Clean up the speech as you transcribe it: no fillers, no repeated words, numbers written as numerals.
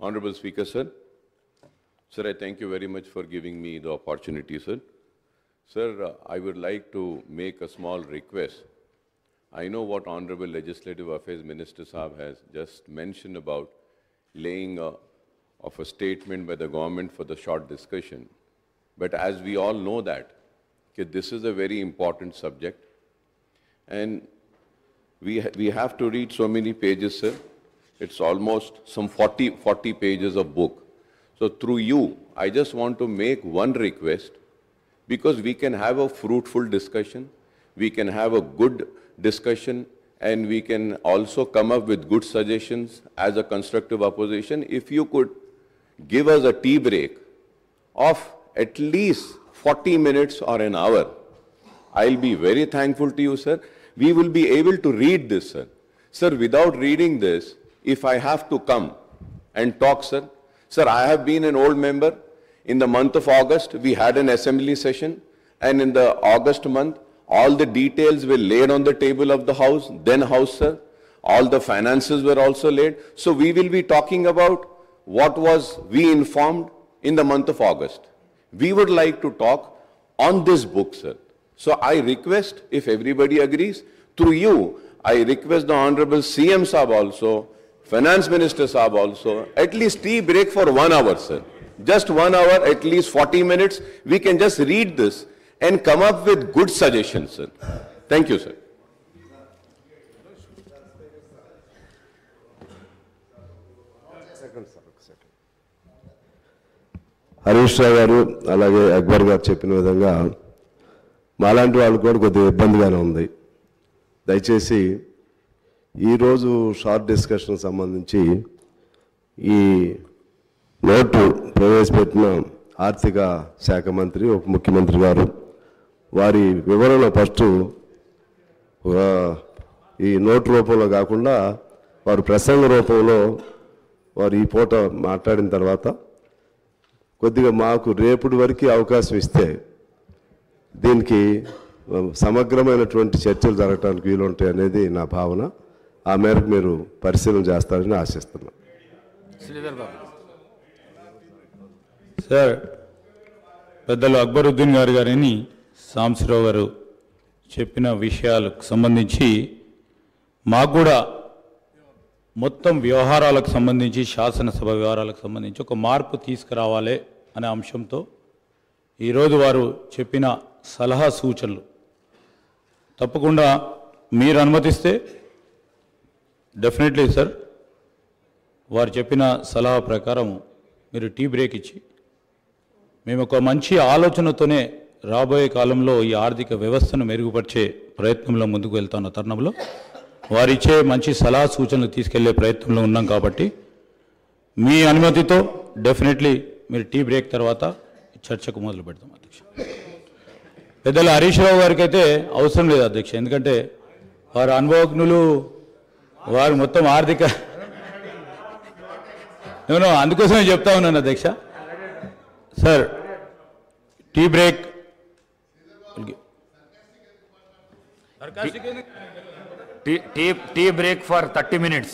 Honorable Speaker, sir. Sir, I thank you very much for giving me the opportunity, sir. Sir, I would like to make a small request. I know what Honorable Legislative Affairs Minister Saab has just mentioned about laying of a statement by the government for the short discussion. But as we all know that this is a very important subject, and we have to read so many pages, sir. It's almost some 40 pages of book. So through you, I just want to make one request, because we can have a fruitful discussion, we can have a good discussion, and we can also come up with good suggestions as a constructive opposition. If you could give us a tea break of at least 40 minutes or an hour, I'll be very thankful to you, sir. We will be able to read this, sir. Sir, without reading this, if I have to come and talk, sir, I have been an old member. In the month of August, we had an assembly session, and in the August month, all the details were laid on the table of the House, then House, sir. All the finances were also laid. So we will be talking about what was we informed in the month of August. We would like to talk on this book, sir. So I request, if everybody agrees, through you, I request the Honorable CM Saab also, Finance Minister Saab also, at least tea break for 1 hour, sir. Just 1 hour, at least 40 minutes. We can just read this and come up with good suggestions, sir. Thank you, sir. Harish Rao గారు అలాగే అక్బర్ గారు చెప్పిన విధంగా మాలాంటి వాళ్ళు కూడా కొద్దిగా ఇబ్బందిగానే ఉంది. దయచేసి ఈరోజు షార్ట్ డిస్కషన్ సంబంధించి ఈ నోటు ప్రవేశపెట్టిన ఆర్థిక శాఖ మంత్రి ఉప ముఖ్యమంత్రి గారు వారి వివరణ ఫస్ట్ ఈ నోటు రూపంలో కాకుండా వారు ప్రసంగ రూపంలో వారు ఈ పూట మాట్లాడిన తర్వాత కొద్దిగా మాకు రేపటి వరకు అవకాశం ఇస్తే దీనికి సమగ్రమైనటువంటి చర్చలు జరగడానికి వీలుంటాయి అనేది నా భావన. ఆ మేరకు మీరు పరిశీలన చేస్తారని ఆశిస్తున్నాను. సార్, పెద్దలు అక్బరుద్దీన్ గారిని సాంబశివరావు గారు చెప్పిన విషయాలకు సంబంధించి మాకు కూడా మొత్తం వ్యవహారాలకు సంబంధించి శాసనసభ వ్యవహారాలకు సంబంధించి ఒక మార్పు తీసుకురావాలి అనే అంశంతో ఈరోజు వారు చెప్పిన సలహా సూచనలు తప్పకుండా మీరు అనుమతిస్తే డెఫినెట్లీ సార్ వారు చెప్పిన సలహా ప్రకారం మీరు టీ బ్రేక్ ఇచ్చి మేము ఒక మంచి ఆలోచనతోనే రాబోయే కాలంలో ఈ ఆర్థిక వ్యవస్థను మెరుగుపరిచే ప్రయత్నంలో ముందుకు వెళ్తున్న తరుణంలో వారిచ్చే మంచి సలహా సూచనలు తీసుకెళ్లే ప్రయత్నంలో ఉన్నాం. కాబట్టి మీ అనుమతితో డెఫినెట్లీ మీరు టీ బ్రేక్ తర్వాత చర్చకు మొదలు పెడతాం అధ్యక్ష. పెద్దల హరీష్ రావు గారికి అయితే అవసరం లేదు అధ్యక్ష, ఎందుకంటే వారు అనుభవజ్ఞులు, వారు మొత్తం ఆర్థిక నేను అందుకోసమే చెప్తా ఉన్నాను అధ్యక్ష. Sir, tea break tea break for 30 minutes.